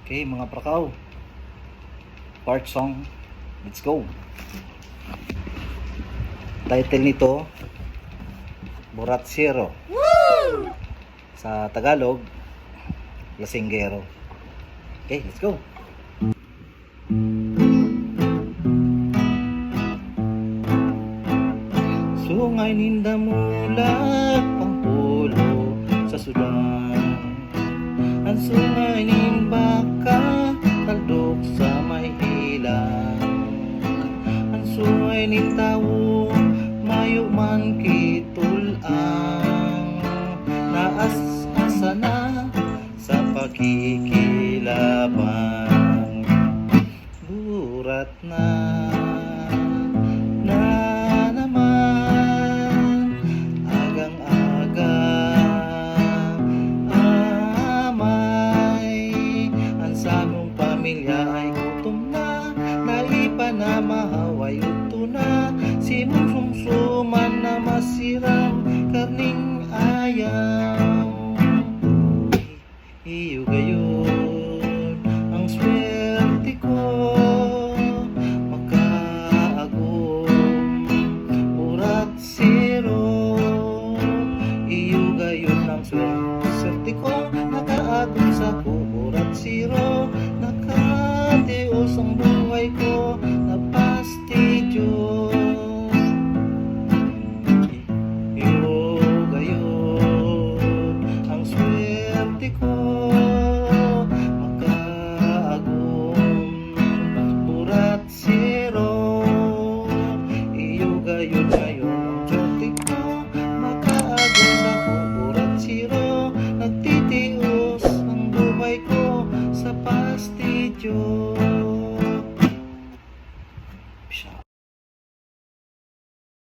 Okay, mga prakaw. Part song. Let's go. Title nito, Boratsero. Woo! Sa Tagalog, Lasinggero. Okay, let's go. Sungay nindamulag pangpulo sa Sudan. Ang sungay nin baka taldok sa may ilang. Ang sungay nin tawo mayo man kitulang. Naas-asa na sa pakikilaban. Burat na naman agang-aga amay. Ang samong pamilya ay gutom na, naipanamahaway uto na. Simong sumsuman na masiram karning ayaw. Iyo gayon ang swerte ko, makaagom Boratsero. Iyo gayon ang swerte ko, nakaagom sa Boratsero. Nakatios ang buhay ko, napastidyo. Iyo gayon ang swerte ko, gayon ang swerte ko, makaagos ako Boratsero. Nagtitios ang buhay ko sa pastidyo.